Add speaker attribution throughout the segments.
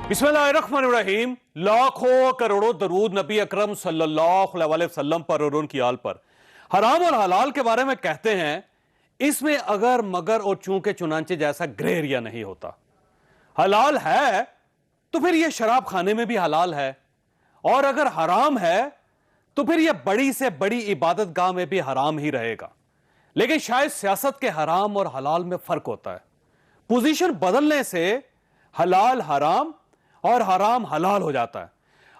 Speaker 1: बिस्मिल्लाहिर्रहमानिर्रहीम। लाखों करोड़ों दरूद नबी अकरम सल्लल्लाहु अलैहि वसल्लम पर और उनकी आल पर। हराम और हलाल के बारे में कहते हैं इसमें अगर मगर और चूंके चुनांचे जैसा ग्रे एरिया नहीं होता। हलाल है तो फिर यह शराब खाने में भी हलाल है, और अगर हराम है तो फिर यह बड़ी से बड़ी इबादत गाह में भी हराम ही रहेगा। लेकिन शायद सियासत के हराम और हलाल में फर्क होता है। पोजीशन बदलने से हलाल हराम और हराम हलाल हो जाता है।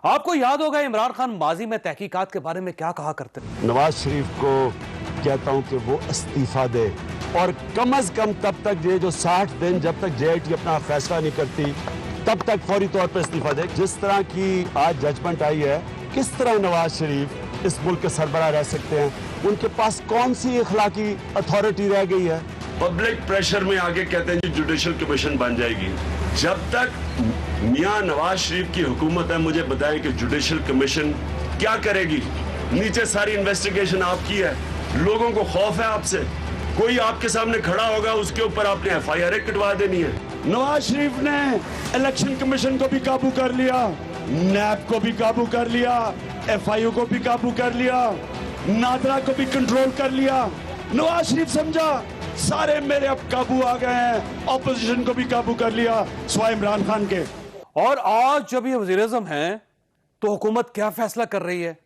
Speaker 1: आपको याद होगा इमरान खान माजी में तहकीकात के बारे में क्या कहा करते थे।
Speaker 2: नवाज शरीफ को कहता हूं कि वो इस्तीफा दे, और कम अज कम तब तक ये जो 60 दिन जब तक JIT अपना फैसला नहीं करती तब तक फौरी तौर पर इस्तीफा दे। जिस तरह की आज जजमेंट आई है, किस तरह नवाज शरीफ इस मुल्क के सरबराह रह सकते हैं? उनके पास कौन सी इखलाकी अथॉरिटी रह गई है?
Speaker 3: पब्लिक प्रेशर में आगे कहते हैं जी जुडिशल कमीशन बन जाएगी। जब तक मियां नवाज शरीफ की हुकूमत है, मुझे बताएं कि जुडिशल कमीशन क्या करेगी? नीचे सारी इन्वेस्टिगेशन आपकी है, लोगों को खौफ है आपसे। कोई आपके सामने खड़ा होगा, उसके ऊपर आपने FIR कटवा देनी है।
Speaker 2: नवाज शरीफ ने इलेक्शन कमीशन को भी काबू कर लिया, NAB को भी काबू कर लिया, FIO को भी काबू कर लिया, नादरा को भी कंट्रोल कर लिया। नवाज शरीफ समझा सारे मेरे अब काबू आ गए हैं, ऑपोजिशन को भी काबू कर लिया सिवाय इमरान खान के।
Speaker 1: और आज जब ये वज़ीर-ए-आज़म हैं तो हुकूमत क्या फैसला कर रही है,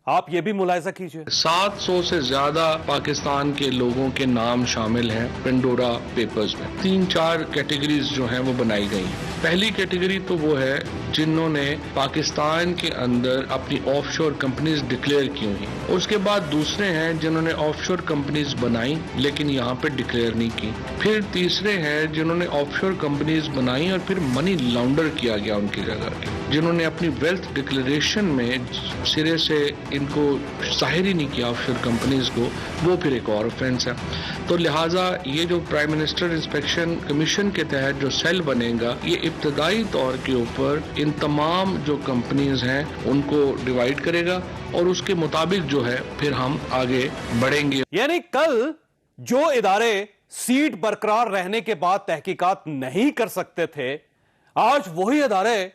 Speaker 1: आप ये भी मुलाहिजा कीजिए।
Speaker 4: 700 से ज्यादा पाकिस्तान के लोगों के नाम शामिल हैं पेंडोरा पेपर्स में। 3-4 कैटेगरीज जो हैं वो बनाई गई हैं। पहली कैटेगरी तो वो है जिन्होंने पाकिस्तान के अंदर अपनी ऑफशोर कंपनीज डिक्लेयर की हुई। उसके बाद दूसरे हैं जिन्होंने ऑफशोर कंपनीज बनाई लेकिन यहाँ पे डिक्लेयर नहीं की। फिर तीसरे हैं जिन्होंने ऑफशोर कंपनीज बनाई और फिर मनी लॉन्डर किया गया उनकी जगह, जिन्होंने अपनी वेल्थ डिक्लेरेशन में सिरे से इनको जाहिर ही नहीं किया ऑफशोर कंपनीज को, वो फिर एक और ऑफेंस है। तो लिहाजा ये जो प्राइम मिनिस्टर इंस्पेक्शन कमीशन के तहत जो सेल बनेगा, ये इब्तदाई तौर के ऊपर इन तमाम जो कंपनीज हैं उनको डिवाइड करेगा और उसके मुताबिक जो है फिर हम आगे बढ़ेंगे।
Speaker 1: यानी कल जो इदारे सीट बरकरार रहने के बाद तहकीकात नहीं कर सकते थे, आज वही इदारे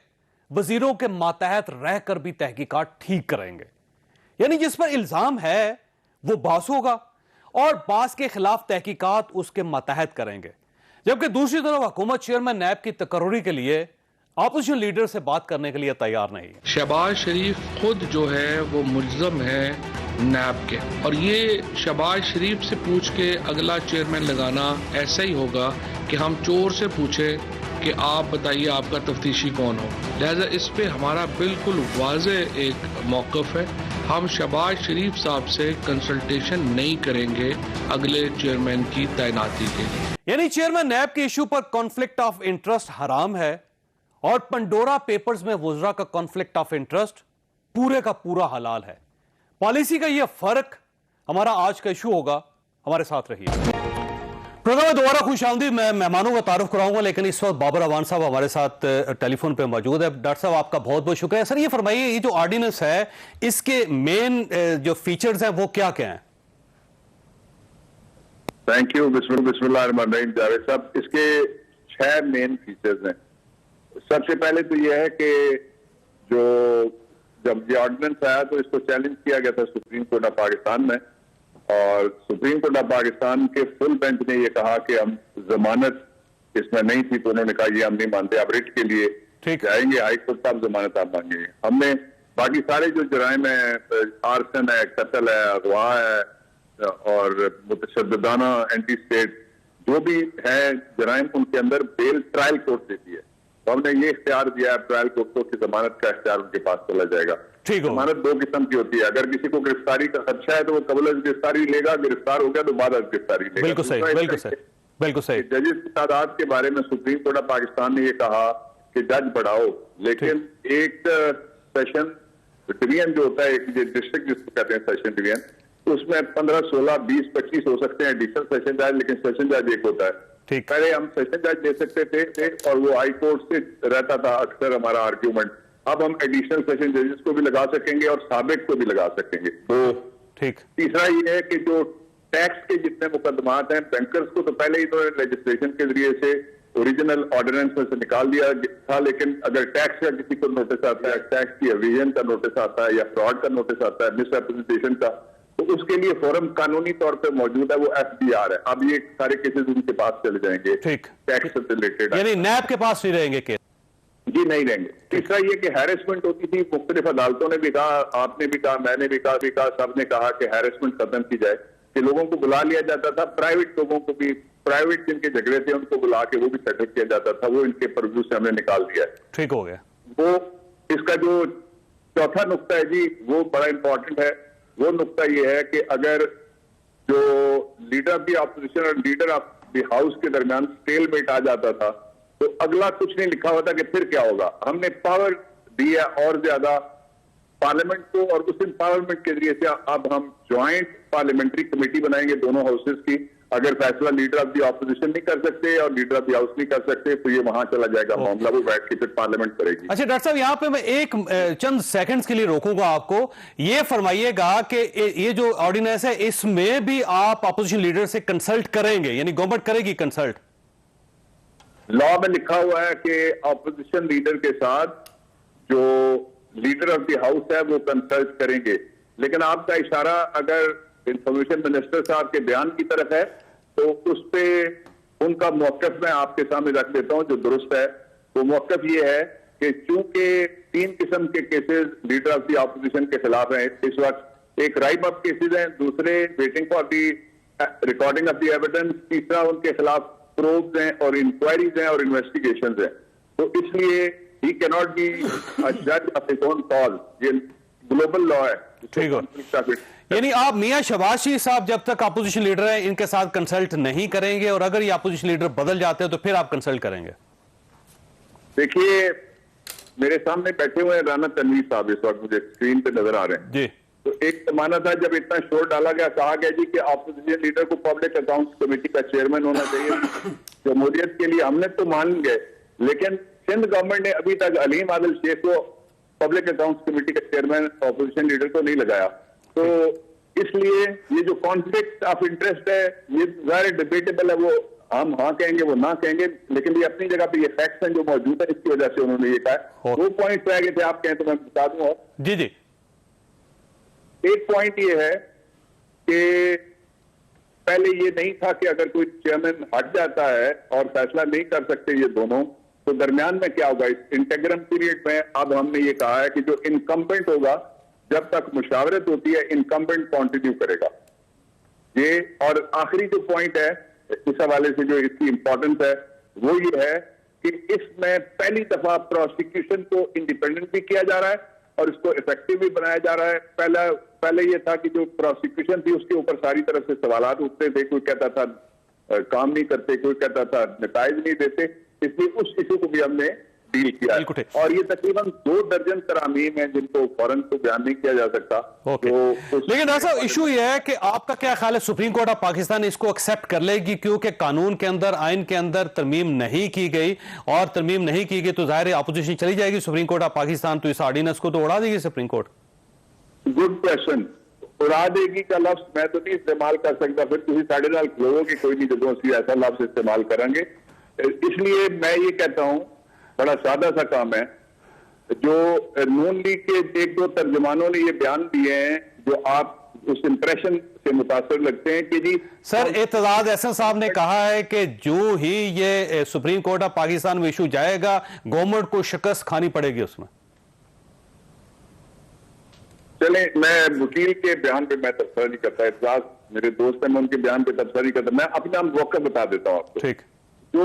Speaker 1: वजीरों के मातहत रहकर भी तहकीकात ठीक करेंगे। यानी जिस पर इल्जाम है वो बास होगा और बास के खिलाफ तहकीकात उसके मातहत करेंगे। जबकि दूसरी तरफ हुकूमत चेयरमैन NAB की तकर्रुरी के लिए अपोजिशन लीडर से बात करने के लिए तैयार नहीं है।
Speaker 4: शहबाज शरीफ खुद जो है वो मुल्ज़म है NAB के, और ये शहबाज शरीफ से पूछ के अगला चेयरमैन लगाना ऐसा ही होगा कि हम चोर से पूछे कि आप बताइए आपका तफ्तीशी कौन हो। लिहाजा इस पे हमारा बिल्कुल वाज़े एक मौक़िफ़ है। हम शहबाज शरीफ साहब से कंसल्टेशन नहीं करेंगे अगले चेयरमैन की तैनाती के लिए।
Speaker 1: यानी चेयरमैन NAB के इशू पर कॉन्फ्लिक्ट ऑफ इंटरेस्ट हराम है और पेंडोरा पेपर्स में वुज़रा का कॉन्फ्लिक्ट ऑफ इंटरेस्ट पूरे का पूरा हलाल है। पॉलिसी का यह फर्क हमारा आज का इशू होगा। हमारे साथ रहिए। प्रोग्राम में दोबारा खुशामदीद। मैं मेहमानों का तारुफ कराऊंगा, लेकिन इस वक्त बाबर अवान साहब हमारे साथ टेलीफोन पे मौजूद है। डॉक्टर साहब आपका बहुत बहुत शुक्रिया। सर ये फरमाइए, ये जो ऑर्डिनेंस है इसके मेन जो फीचर्स हैं वो क्या क्या हैं?
Speaker 5: Thank you. बिस्मिल्लाहिर्रहमानिर्रहीम जावेद साहब, इसके 6 मेन फीचर्स हैं। सबसे पहले तो यह है कि जब ये ऑर्डिनेंस आया तो इसको चैलेंज किया गया था सुप्रीम कोर्ट ऑफ पाकिस्तान में, और सुप्रीम कोर्ट ऑफ पाकिस्तान के फुल बेंच ने ये कहा कि हम जमानत इसमें नहीं थी, तो उन्होंने कहा ये हम नहीं मानते, आप रिट के लिए जाएंगे, हाई कोर्ट साहब जमानत आप मांगेंगे। हमने बाकी सारे जो जराइम है, आर्सन है, कत्ल है, अगवा है और मुतशद्दिदाना एंटी स्टेट जो भी है जराइम, उनके अंदर बेल ट्रायल कोर्ट देती है। तो हमने ये इख्तियार दिया है ट्रायल कोर्ट को कि जमानत का इख्तियार उनके पास चला जाएगा। जमानत 2 किस्म की होती है। अगर किसी को गिरफ्तारी का खदशा है तो वो कबल गिरफ्तारी लेगा, गिरफ्तार हो गया तो बाद गिरफ्तारी लेगा।
Speaker 1: बिल्कुल सही, बिल्कुल सही, बिल्कुल सही।
Speaker 5: जजेस की तादाद के बारे में सुप्रीम कोर्ट ऑफ पाकिस्तान ने ये कहा कि जज बढ़ाओ, लेकिन एक सेशन डिवीजन जो होता है, एक डिस्ट्रिक्ट जिसको कहते हैं सेशन डिवीजन, उसमें 15, 16, 20, 25 हो सकते हैं एडिशनल सेशन जज, लेकिन सेशन जज एक होता है। पहले हम सेशन जज दे सकते थे और वो हाई कोर्ट से रहता था अक्सर हमारा आर्ग्यूमेंट। अब हम एडिशनल सेशन जजेस को भी लगा सकेंगे और साबिक को भी लगा सकेंगे। तो तीसरा ये है कि जो टैक्स के जितने मुकदमात हैं बैंकर्स को, तो पहले ही इन्होंने लेजिस्लेशन के जरिए से ओरिजिनल ऑर्डिनेंस में से निकाल दिया था, लेकिन अगर टैक्स का किसी को नोटिस आता है, टैक्स की एविजन का नोटिस आता है या फ्रॉड का नोटिस आता है, मिसरिप्रेजेंटेशन का, तो उसके लिए फोरम कानूनी तौर पे मौजूद है, वो FBR है। अब ये सारे केसेस उनके पास चले जाएंगे,
Speaker 1: ठीक,
Speaker 5: टैक्स से रिलेटेड,
Speaker 1: यानी नैब के पास नहीं रहेंगे केस।
Speaker 5: जी नहीं रहेंगे। तीसरा ये कि हैरेसमेंट होती थी, मुख्तलिफ अदालतों ने भी कहा, आपने भी कहा, मैंने भी कहा, सबने कहा कि हैरेसमेंट खत्म की जाए, कि लोगों को बुला लिया जाता था, प्राइवेट लोगों को भी, प्राइवेट जिनके झगड़े थे उनको बुला के वो भी सेटल किया जाता था, वो इनके परव्यू से हमने निकाल दिया है।
Speaker 1: ठीक हो गया।
Speaker 5: वो इसका जो चौथा नुक्ता है जी, वो बड़ा इंपॉर्टेंट है। वो नुक्ता ये है कि अगर जो लीडर ऑफ द ऑपोजिशन और लीडर ऑफ द हाउस के दरमियान स्टेलमेट आ जाता था, तो अगला कुछ नहीं लिखा होता कि फिर क्या होगा। हमने पावर दी है और ज्यादा पार्लियामेंट को, और उस एम्पावरमेंट के जरिए से अब हम ज्वाइंट पार्लियामेंट्री कमेटी बनाएंगे दोनों हाउसेस की। अगर फैसला लीडर ऑफ द ऑपोजिशन नहीं कर सकते और लीडर ऑफ द हाउस नहीं कर सकते, तो ये वहां चला जाएगा मामला, वो बैठ के फिर पार्लियामेंट करेगी।
Speaker 1: अच्छा डॉक्टर साहब, यहां पे मैं एक चंद सेकंड्स के लिए रोकूंगा आपको। ये फरमाइएगा कि ये जो ऑर्डिनेंस है, इसमें भी आप अपोजिशन लीडर से कंसल्ट करेंगे, यानी गवर्नमेंट करेगी कंसल्ट?
Speaker 5: लॉ में लिखा हुआ है कि ऑपोजिशन लीडर के साथ जो लीडर ऑफ द हाउस है वो कंसल्ट करेंगे, लेकिन आपका इशारा अगर इंफॉर्मेशन मिनिस्टर साहब के बयान की तरफ है, तो उस पे उनका मौकफ मैं आपके सामने रख देता हूं जो दुरुस्त है। वो मौकफ ये है कि चूंकि 3 किस्म के cases leader of the opposition के खिलाफ हैं इस वक्त, एक राइप अप केसेस हैं, दूसरे waiting for the recording of the evidence, तीसरा उनके खिलाफ प्रोब्स हैं और इंक्वायरीज हैं और इन्वेस्टिगेशंस हैं। तो इसलिए he can not be a जज ऑफ हिज ओन कॉल, ये ग्लोबल लॉ है।
Speaker 1: ठीक है, यानी आप मियां शहबाज शरीफ साहब जब तक अपोजिशन लीडर है इनके साथ कंसल्ट नहीं करेंगे, और अगर ये अपोजिशन लीडर बदल जाते हैं तो फिर आप कंसल्ट करेंगे?
Speaker 5: देखिए, मेरे सामने बैठे हुए हैं राना तनवीर साहब, इस वक्त मुझे स्क्रीन पे नजर आ रहे हैं
Speaker 1: जी।
Speaker 5: तो एक जमाना था जब इतना शोर डाला गया, कहा गया जी कि ऑपोजिशन लीडर को पब्लिक अकाउंट्स कमेटी का चेयरमैन होना चाहिए। जमहूरियत के लिए हमने तो मान गए, लेकिन सिंध गवर्नमेंट ने अभी तक अलीम आदिल शेख को पब्लिक अकाउंट्स कमेटी का चेयरमैन ऑपोजिशन लीडर को नहीं लगाया। तो इसलिए ये जो कॉन्फ्लिक्ट ऑफ इंटरेस्ट है, ये ज़ाहिर डिबेटेबल है, वो हम हाँ कहेंगे, वो ना कहेंगे, लेकिन ये अपनी जगह पे ये फैक्ट्स हैं जो मौजूद है, इसकी वजह से उन्होंने ये कहा। वो पॉइंट रह गए थे, आप कहें तो मैं बता दूंगा।
Speaker 1: जी जी।
Speaker 5: एक पॉइंट ये है कि पहले ये नहीं था कि अगर कोई चेयरमैन हट जाता है और फैसला नहीं कर सकते ये दोनों, तो दरमियान में क्या होगा इस इंटेग्रम पीरियड में। अब हमने ये कहा है कि जो इनकम्बेंट होगा, जब तक मुशावरत होती है, इनकम्बेंट कंटिन्यू करेगा ये। और आखिरी जो पॉइंट है इस हवाले से जो इसकी इंपॉर्टेंस है, वो ये है कि इसमें पहली दफा प्रोसिक्यूशन को इंडिपेंडेंट भी किया जा रहा है और इसको इफेक्टिव भी बनाया जा रहा है। पहले ये था कि जो प्रोसिक्यूशन थी उसके ऊपर सारी तरफ से सवालात उठते थे, कोई कहता था काम नहीं करते, कोई कहता था नताइज नहीं देते, इसलिए उस इशू को भी हमने डील किया है। और ये तकरीबन 2 दर्जन तरामीम है जिनको फौरन तो बयान नहीं किया जा सकता।
Speaker 1: ओके। लेकिन डॉक्टर साहब, इशू ये है कि आपका क्या ख्याल है, सुप्रीम कोर्ट ऑफ पाकिस्तान इसको एक्सेप्ट कर लेगी? क्योंकि कानून के अंदर, आइन के अंदर तरमीम नहीं की गई, और तरमीम नहीं की गई तो जाहिर है अपोजिशन चली जाएगी सुप्रीम कोर्ट ऑफ पाकिस्तान, तो इस ऑर्डिनेंस को तो उड़ा देगी सुप्रीम कोर्ट।
Speaker 5: Good question. उड़ा देगी का लफ्ज मैं तो नहीं इस्तेमाल कर सकता, फिर किसी साढ़े नाल लोगों की कोई नहीं जो ऐसा लफ्ज इस्तेमाल करेंगे। इसलिए मैं ये कहता हूं, बड़ा सादा सा काम है। जो नून लीग के 1-2 तर्जुमानों ने ये बयान दिए हैं जो आप उस इंप्रेशन से मुतासर लगते हैं कि जी
Speaker 1: सर, एतजाज एहसन साहब ने कहा है कि जो ही ये सुप्रीम कोर्ट ऑफ पाकिस्तान में इशू जाएगा, गवर्नमेंट को शिकस्त खानी पड़ेगी उसमें।
Speaker 5: चले, मैं वकील के बयान पे मैं तबसरा नहीं करता, एतजाज मेरे दोस्त हैं, मैं उनके बयान पे तबसरा नहीं करता। मैं अपना मौका बता देता हूं आपको।
Speaker 1: ठीक।
Speaker 5: तो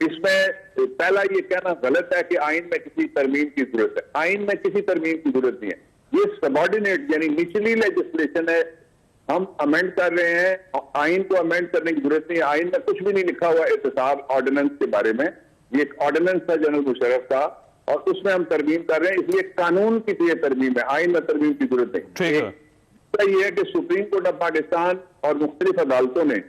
Speaker 5: इसमें पहला ये कहना गलत है कि आइन में किसी तरमीम की जरूरत है। आइन में किसी तरमीम की जरूरत नहीं है। ये सबॉर्डिनेट यानी निचली लेजिस्लेशन है, हम अमेंड कर रहे हैं, आइन को अमेंड करने की जरूरत नहीं है। आइन में कुछ भी नहीं लिखा हुआ एहतसाब ऑर्डिनेंस के बारे में। ये एक ऑर्डिनेंस था जनरल मुशर्रफ का, और उसमें हम तरमीम कर रहे हैं, इसलिए कानून की ये तरमीम है, आइन में तरमीम की जरूरत नहीं। ये है कि सुप्रीम कोर्ट ऑफ पाकिस्तान और मुख्तलिफ अदालतों ने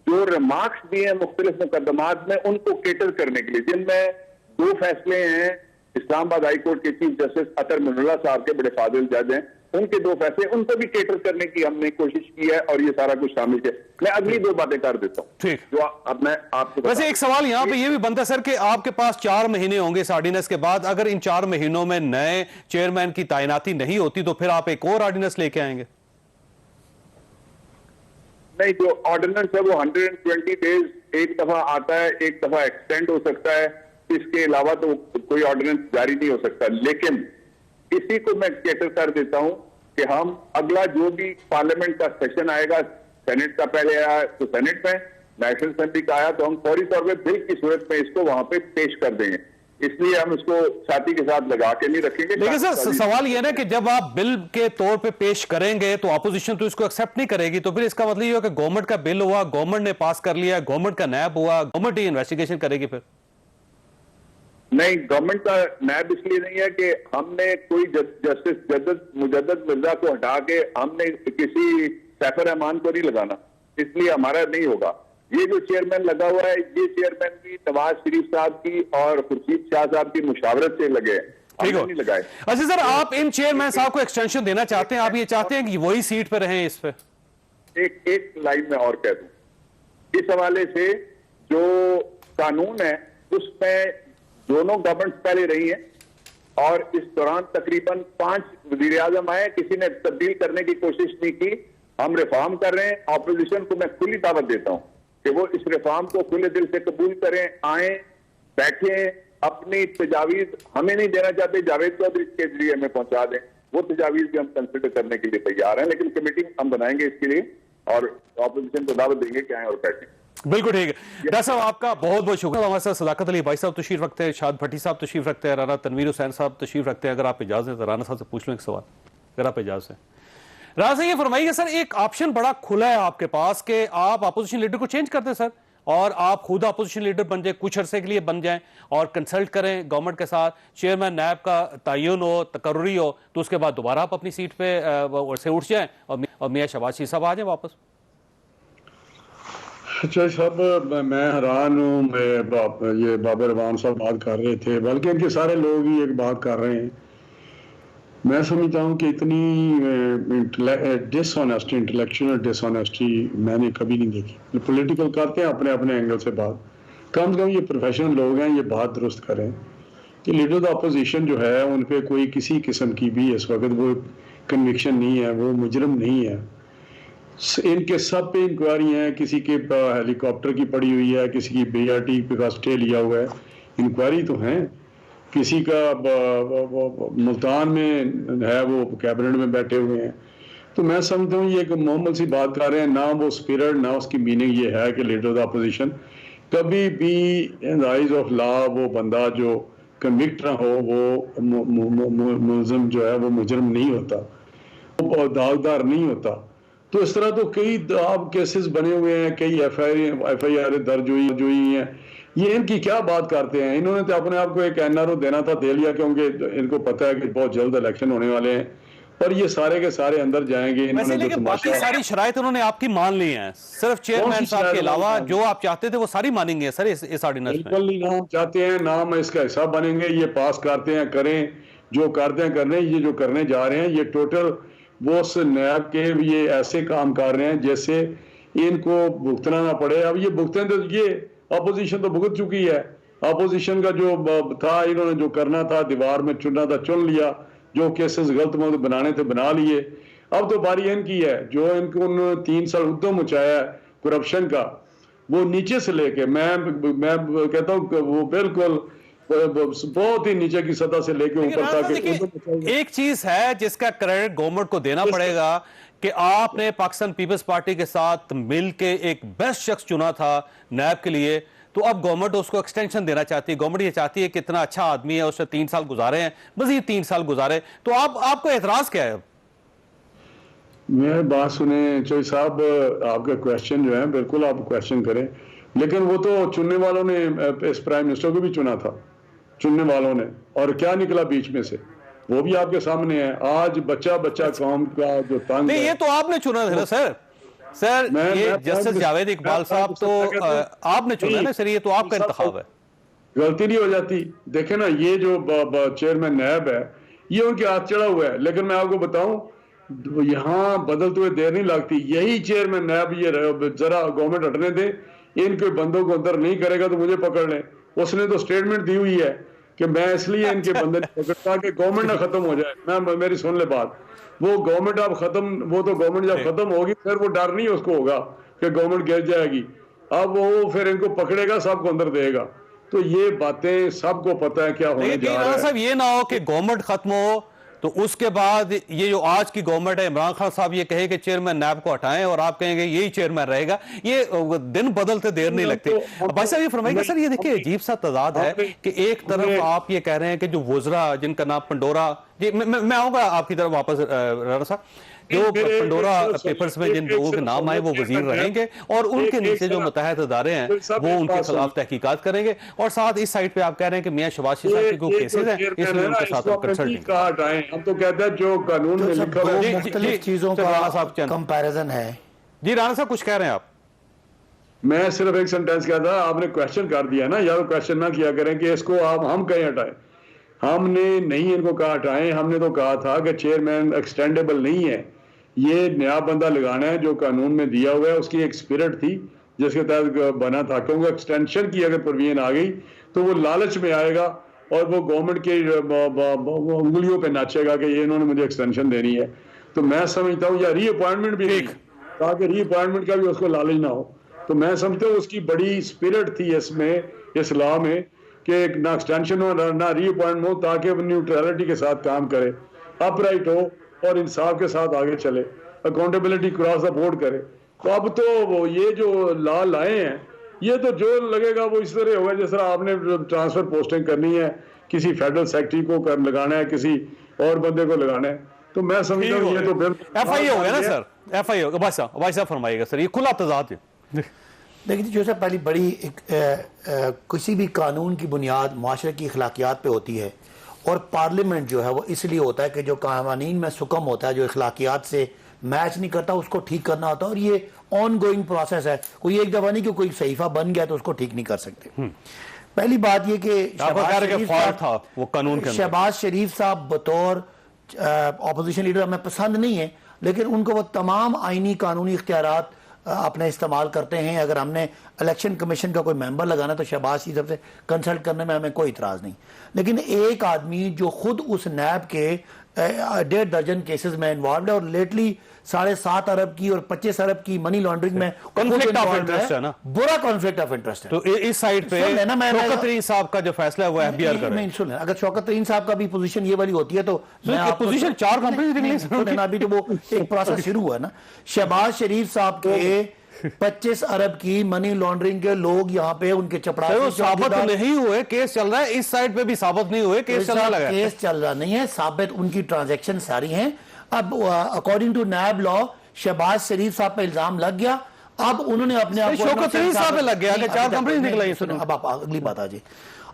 Speaker 5: जो रिमार्क्स दिए हैं मुख्तलिफ मुकदमात में, उनको केटर करने के लिए, जिनमें 2 फैसले हैं इस्लामाबाद हाई कोर्ट के चीफ जस्टिस अतर मुनल्ला साहब के, बड़े फाजिल जज हैं, उनके 2 पैसे उनको भी केटर करने की हमने कोशिश की है और ये सारा कुछ शामिल है। मैं अगली 2 बातें कर देता हूँ
Speaker 1: ठीक।
Speaker 5: जो अब मैं आपको
Speaker 1: वैसे एक सवाल यहाँ पे ये भी बनता है सर कि आपके पास 4 महीने होंगे इस ऑर्डिनेंस के बाद, अगर इन 4 महीनों में नए चेयरमैन की तैनाती नहीं होती तो फिर आप एक और ऑर्डिनेंस लेके आएंगे?
Speaker 5: नहीं, जो ऑर्डिनेंस है वो 120 डेज एक दफा आता है, एक दफा एक्सटेंड हो सकता है, इसके अलावा तो कोई ऑर्डिनेंस जारी नहीं हो सकता। लेकिन इसी को मैं कैटर कर देता हूं कि हम अगला जो भी पार्लियामेंट का सेशन आएगा, सेनेट का पहले आया तो सेनेट में, नेशनल असेंबली का आया तो हम फौरी तौर पे बिल की सूरत में इसको वहां पे पेश कर देंगे। इसलिए हम इसको छाती के साथ लगा के नहीं रखेंगे।
Speaker 1: लेकिन सर सवाल यह ना कि जब आप बिल के तौर पे पेश करेंगे तो अपोजिशन तो इसको एक्सेप्ट नहीं करेगी, तो फिर इसका मतलब ये हो कि गवर्नमेंट का बिल हुआ, गवर्नमेंट ने पास कर लिया, गवर्नमेंट का नैब हुआ, गवर्नमेंट ही इन्वेस्टिगेशन करेगी फिर?
Speaker 5: नहीं, गवर्नमेंट का नैब इसलिए नहीं है कि हमने कोई जस्टिस मुजद्दद मिर्जा को हटा के हमने किसी सैफर रहमान को नहीं लगाना, इसलिए हमारा नहीं होगा। ये जो चेयरमैन लगा हुआ है, ये चेयरमैन भी नवाज शरीफ साहब की और खुर्शीद शाह साहब की मुशावरत से लगे हैं, हमने नहीं लगाए।
Speaker 1: अच्छा सर, आप इन चेयरमैन साहब को एक्सटेंशन देना चाहते हैं? आप ये चाहते हैं कि वही सीट पर रहें? इस पे
Speaker 5: एक लाइन में और कह दूं, इस हवाले से जो कानून है उसमें दोनों गवर्नमेंट पहले रही हैं और इस दौरान तकरीबन 5 वजीर आजम आए, किसी ने तब्दील करने की कोशिश नहीं की। हम रिफॉर्म कर रहे हैं। ऑपोजिशन को मैं खुली दावत देता हूं कि वो इस रिफॉर्म को खुले दिल से कबूल करें, आए, बैठे, अपनी तजावीज हमें नहीं देना चाहते, जावेद चौधरी के जरिए हमें पहुंचा दें। वो तजावीज भी हम कंसिडर करने के लिए तैयार हैं, लेकिन कमेटी हम बनाएंगे इसके लिए और ऑपोजिशन को दावत देंगे कि आए और बैठें।
Speaker 1: बिल्कुल ठीक है डॉक्टर साहब, आपका बहुत बहुत शुक्रिया। हमारे साथ सदाकत अली भाई साहब तशरीफ रखते हैं, शाद भट्टी साहब तशरीफ रखते हैं, राना तनवीर हुसैन साहब तशरीफ रखते हैं। अगर आप इजाजत है तो राना साहब से पूछ लो एक सवाल, अगर आप इजाजत है। राना साहब ये फरमाइए सर, एक ऑप्शन बड़ा खुला है आपके पास कि आप अपोजिशन लीडर को चेंज कर दें सर, और आप खुद अपोजिशन लीडर बन जाए, कुछ अरसे के लिए बन जाएं और कंसल्ट करें गवर्नमेंट के साथ, चेयरमैन नैब का तयन हो, तकर्री हो, तो उसके बाद दोबारा आप अपनी सीट पे से उठ जाएं और मियां शहबाज शरीफ साहब आ जाएं वापस।
Speaker 6: अच्छा साहब, मैं हैरान हूँ। ये बाबर रहमान साहब बात कर रहे थे, बल्कि इनके सारे लोग ही एक बात कर रहे हैं। मैं समझता हूँ कि इतनी डिसऑनेस्टी, इंटेलेक्चुअल डिसऑनेस्टी मैंने कभी नहीं देखी। पॉलिटिकल करते हैं अपने अपने एंगल से बात, कम से कम ये प्रोफेशनल लोग हैं, ये बात दुरुस्त करें कि लीडर ऑफ अपोजिशन जो है उन पर कोई किसी किस्म की भी इस वक्त वो कन्विक्शन नहीं है, वो मुजरम नहीं है। इनके सब पे इंक्वायरी है, किसी के हेलीकॉप्टर की पड़ी हुई है, किसी की BRT का स्टे लिया हुआ है, इंक्वायरी तो है। किसी का मुल्तान में है, वो कैबिनेट में बैठे हुए हैं। तो मैं समझता हूँ ये एक नॉर्मल सी बात कर रहे हैं, ना वो स्पिरिट ना उसकी मीनिंग ये है कि लीडर ऑफ अपोजिशन कभी भी in the eyes of law वो बंदा जो कन्विक्ट ना हो, वो मुलजिम जो है वो मुजरम नहीं होता, वो दागदार नहीं होता। तो इस तरह तो कई आप केसेस बने हुए हैं, कई FIR दर्ज हुई हैं। ये इनकी क्या बात करते हैं? इन्होंने तो अपने आप को एक NRO देना था, दे लिया, क्योंकि इनको पता है कि बहुत जल्द इलेक्शन होने वाले हैं। पर ये सारे के सारे अंदर जाएंगे।
Speaker 1: लेकिन बाकी सारी शराइत उन्होंने आपकी मान ली हैं, सिर्फ चेयरमैन साहब के अलावा जो आप चाहते थे वो सारी मानेंगे सर इस ऑर्डिनेंस में?
Speaker 6: बिल्कुल नहीं, नाम चाहते हैं, नाम इसका हिस्सा बनेंगे, ये पास करते हैं, करें जो करते हैं करने। ये जो करने जा रहे हैं ये टोटल वो नैब के ये ऐसे काम कर रहे हैं जैसे इनको भुगतना ना पड़े। अब ये भुगतने तो ये अपोजिशन तो भुगत चुकी है। अपोजिशन का जो था, इन्होंने जो करना था, दीवार में चुनना था चुन लिया, जो केसेस गलत बनाने थे बना लिए। अब तो बारी इनकी है, जो इनको 3 साल उद्यम मचाया करप्शन का, वो नीचे से लेके मैं कहता हूँ वो बिल्कुल बहुत ही नीचे की सतह से लेके ऊपर तक।
Speaker 1: एक चीज है जिसका क्रेडिट गवर्नमेंट को देना पड़ेगा कि आपने पाकिस्तान पीपल्स पार्टी के साथ मिलके एक बेस्ट शख्स चुना था नैब के लिए, तो अब गवर्नमेंट उसको एक्सटेंशन देना चाहती है। गवर्नमेंट ये चाहती है कि इतना अच्छा आदमी है, उसने 3 साल गुजारे हैं, मजीद 3 साल गुजारे। तो आपको एतराज क्या है?
Speaker 6: मेरी बात सुने चौधरी साहब, आपका क्वेश्चन जो है बिल्कुल आप क्वेश्चन करें, लेकिन वो तो चुनने वालों ने इस प्राइम मिनिस्टर को भी चुना था, चुनने वालों ने, और क्या निकला बीच में से वो भी आपके सामने है। आज बच्चा कौम का जो तंग
Speaker 1: नहीं, ये तो आपने चुना था सर। ये जस्टिस जावेद इकबाल साहब तो आपने चुना ना सर, ये तो आपका इंतखाब है।
Speaker 6: गलती नहीं हो जाती। देखे ना, ये जो चेयरमैन नैब है ये उनके हाथ चढ़ा हुआ है। लेकिन मैं आपको बताऊं, यहाँ बदलते हुए देर नहीं लगती। यही चेयरमैन नैब ये जरा गवर्नमेंट हटने दे, इनके बंदों को अंदर नहीं करेगा तो मुझे पकड़ लें। उसने तो स्टेटमेंट दी हुई है कि मैं इसलिए इनके बंदे नहीं पकड़ता कि गवर्नमेंट ना खत्म हो जाए। मेरी सुन ले बात, वो गवर्नमेंट अब खत्म, वो तो गवर्नमेंट जब खत्म होगी फिर वो डर नहीं उसको होगा कि गवर्नमेंट गिर जाएगी। अब वो फिर इनको पकड़ेगा, सबको अंदर देगा। तो ये बातें सबको पता है क्या होने जा रहा है।
Speaker 1: साहब ये ना हो कि गवर्नमेंट खत्म हो तो उसके बाद ये जो आज की गवर्नमेंट है, इमरान खान साहब ये कहे कि चेयरमैन नैब को हटाएं और आप कहेंगे यही चेयरमैन रहेगा। ये दिन बदलते देर नहीं लगती। भाई साहब ये फरमाइएगा सर, ये देखिए अजीब सा तजाद है कि एक तरफ आप ये कह रहे हैं कि जो वुज़रा जिनका नाम पंडोरा, जी मैं आऊंगा आपकी तरफ वापस राणा साहब, जो पंडोरा पेपर्स में जिन लोगों के नाम आए वो वजीर रहेंगे और उनके नीचे जो मुतहद इदारे हैं वो उनके खिलाफ तहकीकात करेंगे। और साथ इस साइड पे आप कह रहे हैं कि मियां शहबाज शरीफ साहब के कोई केसेस हैं, इसलिए उनके साथ हम कंसल्टिंग।
Speaker 6: हम तो कहते हैं जो कानून में लिखा हुआ है
Speaker 7: मुख्तलिफ चीजों का कंपैरिजन है।
Speaker 1: जी राणा साहब कुछ कह रहे हैं आप?
Speaker 6: मैं सिर्फ एक सेंटेंस कहता, आपने क्वेश्चन कर दिया ना, या तो क्वेश्चन ना किया करें कि इसको आप हम कहीं हटाएं। हमने नहीं इनको कहा हटाएं, हमने तो कहा था कि चेयरमैन एक्सटेंडेबल नहीं है, ये नया बंदा लगाना है जो कानून में दिया हुआ है। उसकी एक स्पिरिट थी जिसके तहत बना था, क्योंकि एक्सटेंशन की अगर परवीन आ गई तो वो लालच में आएगा और वो गवर्नमेंट के उंगलियों पे नाचेगा कि ये इन्होंने मुझे एक्सटेंशन देनी है। तो मैं समझता हूँ या रीअपॉइंटमेंट भी नहीं, ताकि रीअपॉइंटमेंट का भी उसको लालच ना हो। तो मैं समझता हूँ उसकी बड़ी स्पिरिट थी इसमें, इस लॉ में, कि ना एक्सटेंशन हो ना रीअपॉइंटमेंट हो, ताकि वो न्यूट्रलिटी के साथ काम करे, अपराइट हो और इंसाफ के साथ आगे चले, अकाउंटेबिलिटी क्रॉस द बोर्ड करे। तो अब तो वो ये जो लॉ लाए हैं, ये तो जो लगेगा वो इस तरह होगा जिस तरह आपने ट्रांसफर पोस्टिंग करनी है, किसी फेडरल सेक्रेटरी को कर लगाना है, किसी और बंदे को लगाना है। तो मैं समझता हूँ ये तो बिल्कुल
Speaker 1: FIA हो गया ना सर, FIA हो गया। भाई साहब फरमाइएगा सर, ये खुला तजाद है।
Speaker 7: देखिए जो सब पहली बड़ी किसी भी कानून की बुनियाद माशरे की अखलाकियात पे होती है, और पार्लियामेंट जो है वो इसलिए होता है कि जो कानून में सुकम होता है, जो अखलाकियात से मैच नहीं करता, उसको ठीक करना होता है। और ये ऑन गोइंग प्रोसेस है, कोई एक दफा नहीं कि कोई सहीफा बन गया तो उसको ठीक नहीं कर सकते। पहली बात ये कि शहबाज शरीफ साहब बतौर अपोजिशन लीडर हमें पसंद नहीं है, लेकिन उनको वो तमाम आईनी कानूनी इख्तियारात अपने इस्तेमाल करते हैं। अगर हमने इलेक्शन कमीशन का कोई मेंबर लगाना तो शहबाज की तरफ से कंसल्ट करने में हमें कोई इतराज नहीं। लेकिन एक आदमी जो खुद उस नैब के 1.5 दर्जन केसेस में इन्वॉल्व है और लेटली 7.5 अरब की और 25 अरब की मनी लॉन्ड्रिंग में
Speaker 1: कॉन्फ्लिक्ट ऑफ इंटरेस्ट है ना,
Speaker 7: बुरा कॉन्फ्लिक्ट ऑफ इंटरेस्ट है।
Speaker 1: तो इस साइड पे शौकत तरीन साहब का जो फैसला है वो FBR कर रहे हैं।
Speaker 7: सुन, अगर शौकत तरीन साहब का भी पोजीशन ये वाली होती है तो
Speaker 1: पोजीशन 4 कंपनी
Speaker 7: अभी तो वो एक प्रोसेस शुरू हुआ है ना। शहबाज शरीफ साहब के 25 अरब की मनी लॉन्ड्रिंग के लोग यहाँ पे उनके चपड़ा
Speaker 1: साबित नहीं हुए, केस चल रहा है। इस साइड पे भी साबित नहीं हुए, केस चल रहा है।
Speaker 7: केस चल रहा नहीं है, साबित उनकी ट्रांजैक्शन सारी हैं। अब according to NAB law Shahbaz Sharif साहब पे इल्जाम लग गया। अब उन्होंने अपने आप
Speaker 1: शौकत तरीन साहब पे लग गया कि 4 कंपनी निकलाई।
Speaker 7: अब आप अगली बात आ जाए,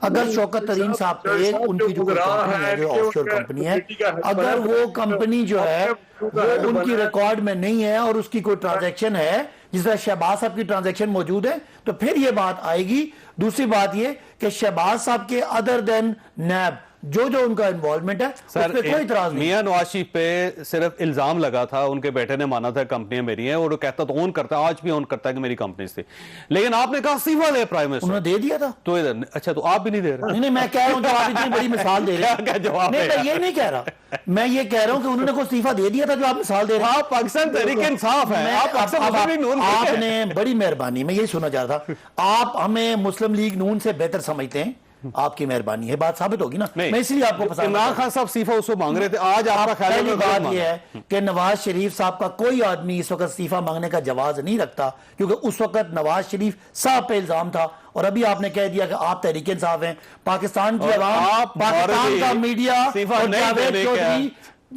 Speaker 7: अगर शौकत तरीन साहब पे उनकी जो कंपनी है, जो ऑफशोर कंपनी है, अगर वो कंपनी जो है वो उनकी रिकॉर्ड में नहीं है और उसकी कोई ट्रांजैक्शन है जिस तरह शहबाज साहब की ट्रांजैक्शन मौजूद है, तो फिर ये बात आएगी। दूसरी बात ये कि शहबाज साहब के अदर देन नैब जो उनका इन्वॉल्वमेंट है उस पे कोई इतराज नहीं।
Speaker 1: मियां नवाज शरीफ पे सिर्फ इल्जाम लगा था, उनके बेटे ने माना था कंपनियां मेरी हैं और वो कहता तो ओन करता है, आज भी ओन करता है कि मेरी कंपनी थी। लेकिन आपने कहा इस्तीफा दे प्राइम मिनिस्टर,
Speaker 7: उन्होंने दे दिया था।
Speaker 1: तो इधर अच्छा, तो आप भी नहीं दे रहे?
Speaker 7: नहीं, मैं कह रहा हूं, आप इतनी बड़ी मिसाल दे रहे हैं।
Speaker 1: क्या जवाब?
Speaker 7: नहीं, मैं ये नहीं कह रहा, मैं ये कह रहा हूं कि उन्होंने को इस्तीफा दे दिया था जो आप मिसाल दे रहे हैं।
Speaker 1: आप पाकिस्तान तहरीक इंसाफ है,
Speaker 7: आपने बड़ी मेहरबानी, मैं यही सुनना चाह रहा था, आप हमें मुस्लिम लीग नून से बेहतर समझते हैं, आपकी मेहरबानी है, बात साबित होगी ना। मैं इसलिए आपको पसंद,
Speaker 1: इमरान खान साहब इस्तीफा उसको मांग रहे थे, आज आपका ख्याल
Speaker 7: है? बात यह है कि नवाज शरीफ साहब का कोई आदमी इस वक्त इस्तीफा मांगने का जवाब नहीं रखता, क्योंकि उस वक्त नवाज शरीफ साहब पे इल्जाम था और अभी आपने कह दिया कि आप तहरीक इंसाफ हैं। पाकिस्तान की आवाम, पाकिस्तान का मीडिया और जावेद चौधरी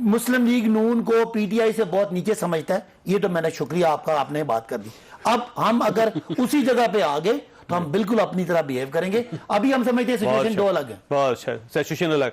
Speaker 7: मुस्लिम लीग नून को PTI से बहुत नीचे समझता है। ये तो मैंने शुक्रिया आपका, आपने बात कर दी। अब हम अगर उसी जगह पे आ गए तो हम बिल्कुल अपनी तरह बिहेव करेंगे। अभी हम समझते हैं सिचुएशन दो अलग है।
Speaker 1: बहुत अच्छा, सिचुएशन अलग।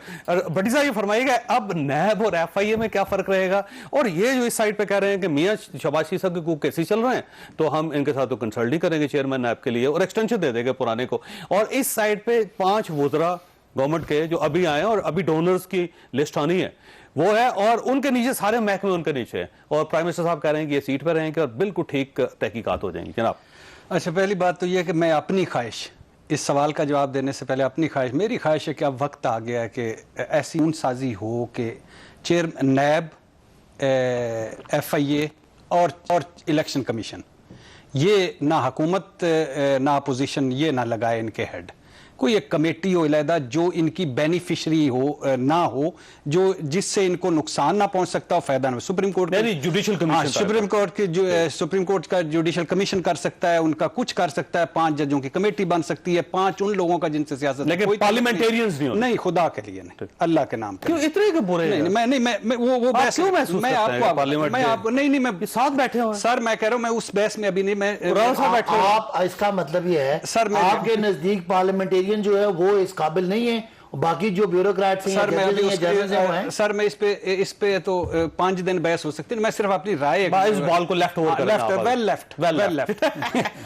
Speaker 1: भट्टी साहब ये फरमाइएगा, अब नैब और FIA में क्या फर्क रहेगा? और ये जो इस साइड पे कह रहे हैं कि मियां शहबाज शरीफ साहब के केसेस चल रहे हैं तो हम इनके साथ तो कंसल्ट ही करेंगे चेयरमैन नैब के लिए और एक्सटेंशन दे देंगे पुराने को। और इस साइड पे 5 वुज़रा गवर्नमेंट के जो अभी आए हैं और अभी डोनर्स की लिस्ट आनी है, वो है, और उनके नीचे सारे महकमे उनके नीचे हैं, और प्राइम मिनिस्टर साहब कह रहे हैं कि ये सीट पर रहेंगे और बिल्कुल ठीक तहकीकात हो जाएंगी। जनाब,
Speaker 8: अच्छा, पहली बात तो ये है कि मैं अपनी ख्वाहिश, इस सवाल का जवाब देने से पहले अपनी ख्वाहिश, मेरी ख्वाहिश है कि अब वक्त आ गया है कि ऐसी साजी हो कि चेयर नैब, FIA और इलेक्शन कमीशन, ये ना हुकूमत ना अपोजिशन ये ना लगाए इनके हेड, कोई एक कमेटी हो अलहदा जो इनकी बेनिफिशरी हो, ना हो, जो जिससे इनको नुकसान ना पहुंच सकता हो, फायदा ना हो। Supreme court
Speaker 1: judicial commission,
Speaker 8: supreme court का जुडिशल कमीशन कर सकता है, उनका कुछ कर सकता है, 5 जजों की कमेटी बन सकती है, 5 उन लोगों का जिनसे सियासत,
Speaker 1: लेकिन पार्लियामेंटेरियंस
Speaker 8: नहीं, खुदा के लिए नहीं, अल्लाह के नाम पे।
Speaker 1: क्यों इतने के बुरे?
Speaker 8: मैं वो बहस क्यों महसूस मैं आपको नहीं मैं
Speaker 1: साथ बैठे हो
Speaker 8: सर, मैं कह रहा हूं मैं उस बहस में अभी नहीं, मैं
Speaker 7: आप इसका मतलब ये है
Speaker 8: सर,
Speaker 7: आपके नजदीक पार्लियामेंटेरियन जो है वो इस काबिल नहीं है, बाकी जो ब्यूरोक्रेट्स हैं,
Speaker 8: सर मैं इस पे तो 5 दिन बहस हो सकती है, मैं सिर्फ अपनी राय,
Speaker 1: इस बॉल को लेफ्ट
Speaker 8: लेफ्ट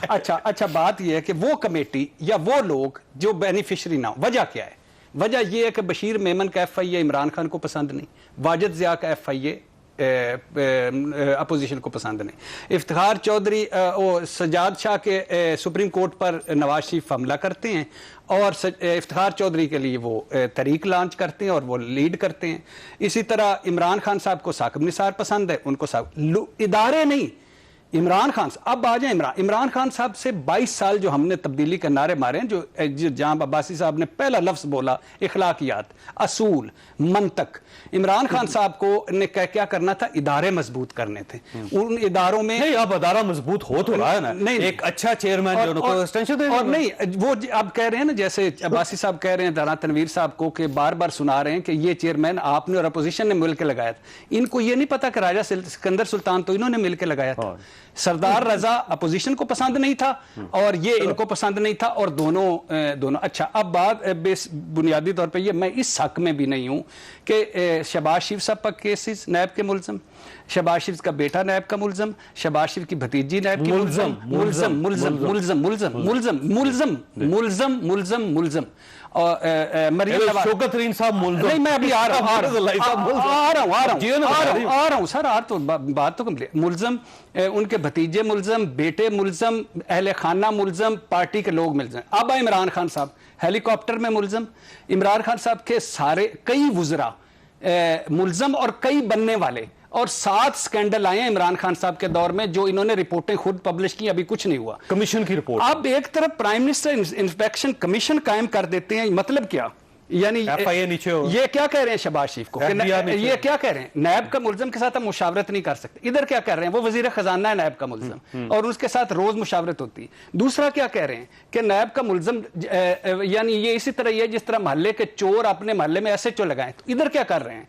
Speaker 8: अच्छा, बात यह है कि वो कमेटी या वो लोग जो बेनिफिशरी ना हो, वजह क्या है? वजह यह है कि बशीर मेमन का FIA इमरान खान को पसंद नहीं, वाजिद ज़िया का FIA अपोजिशन को पसंद नहीं, इफ्तिखार चौधरी सजाद शाह के सुप्रीम कोर्ट पर नवाज शरीफ हमला करते हैं और इफ्तिखार चौधरी के लिए वो तहरीक लॉन्च करते हैं और वो लीड करते हैं। इसी तरह इमरान खान साहब को साकिब निसार पसंद है, उनको साहब इदारे नहीं, इमरान खान अब आ जाए। इमरान खान साहब से 22 साल जो हमने तब्दीली के नारे मारे हैं, जो जहां अब्बासी साहब ने पहला लफ्ज बोला इखलाकियात, असूल, मंतक, इमरान खान साहब को ने क्या करना था? इदारे मजबूत करने थे। उन इदारों में
Speaker 1: नहीं, अब इदारा मजबूत हो तो रहा है ना, नहीं, एक अच्छा चेयरमैन जो उनको एक्सटेंशन दे,
Speaker 8: और नहीं वो अब कह रहे हैं ना, जैसे अब्बासी साहब कह रहे हैं राना तनवीर साहब को कि बार बार सुना रहे हैं कि ये चेयरमैन आपने और अपोजिशन ने मिलकर लगाया था। इनको ये नहीं पता कि राजा सिकंदर सुल्तान तो इन्होंने मिलकर लगाया था। सरदार रजा अपोजिशन को पसंद नहीं था और ये इनको पसंद नहीं था, और दोनों अच्छा। अब बात बुनियादी तौर पे ये, मैं इस हक में भी नहीं हूं कि शहबाज शरीफ साहब का केसेस नैब के मुल्ज़म, शहबाज शरीफ का बेटा नैब का मुल्ज़म, शहबाज शरीफ की भतीजी नैब की मुल्ज़म और मरियम नवाज, शौकत तरीन साहब मुल्ज़म। नहीं, मैं अभी आ रहा हूं सर, तो बात तो कंप्लीट। मुल्ज़म, उनके भतीजे मुल्ज़म, बेटे मुल्ज़म, अहले खाना मुल्ज़म, पार्टी के लोग मुल्ज़म। अब इमरान खान साहब हेलीकॉप्टर में मुल्ज़म, इमरान खान साहब के सारे कई वुज़रा मुल्ज़म और कई बनने वाले, और 7 स्कैंडल आए हैं इमरान खान साहब के दौर में, जो इन्होंने रिपोर्टें खुद पब्लिश की, अभी कुछ नहीं हुआ।
Speaker 1: कमीशन की रिपोर्ट,
Speaker 8: अब एक तरफ प्राइम मिनिस्टर इंस्पेक्शन कमीशन कायम कर देते हैं, मतलब क्या? यानी
Speaker 1: FIA नीचे हो,
Speaker 8: ये क्या कह रहे हैं शहबाज शरीफ को? ये क्या कह रहे हैं? नैब का मुल्ज़म के साथ हम मुशावरत नहीं कर सकते। इधर क्या कर रहे हैं? वो वजीर खजाना है नैब का मुल्ज़म, और उसके साथ रोज मुशावरत होती है। दूसरा क्या कह रहे हैं कि नैब का मुल्ज़म, यानी ये इसी तरह ये जिस तरह मोहल्ले के चोर अपने मोहल्ले में SHO लगाएं। तो इधर क्या कर रहे हैं?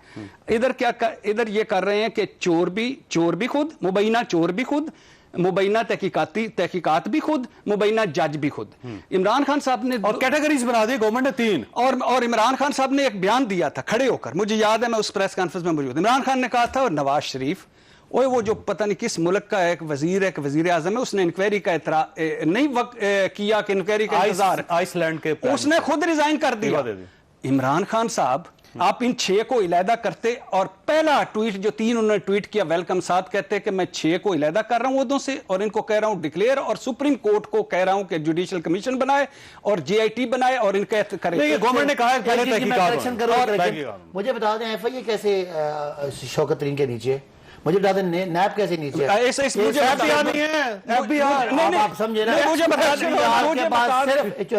Speaker 8: इधर ये कर रहे हैं कि चोर भी खुद, मुबैना चोर भी खुद, मुबैना तहकीकात भी खुद, मुबैना जज भी खुद। इमरान खान साहब ने
Speaker 1: और कैटेगरीज बना दी गवर्नमेंट ने 3,
Speaker 8: और इमरान खान साहब ने एक बयान दिया था खड़े होकर, मुझे याद है, मैं उस प्रेस कॉन्फ्रेंस में मौजूद। इमरान खान ने कहा था, और नवाज शरीफ वो जो पता नहीं किस मुल्क का एक वजीर आजम है, उसने इंक्वायरी का किया कि इंक्वायरी का इंतजार,
Speaker 1: आइसलैंड के,
Speaker 8: उसने खुद रिजाइन कर दिया। इमरान खान साहब आप इन 6 को इलादा करते, और पहला ट्वीट जो 3 उन्होंने ट्वीट किया, वेलकम साथ कहते कि मैं 6 को इलादा कर रहा हूं उदों से, और इनको कह रहा हूं डिक्लेयर, और सुप्रीम कोर्ट को कह रहा हूं कि जुडिशियल कमीशन बनाए और JIT बनाए और इनका करे।
Speaker 1: गवर्नमेंट ने कहा है पहले
Speaker 7: तहकीकात। मुझे बता दें FIA कैसे शौकत तरीन के नीचे, मुझे बता दें नैब कैसे नीचे?
Speaker 8: मुझे आप समझे ना, मुझे बता दें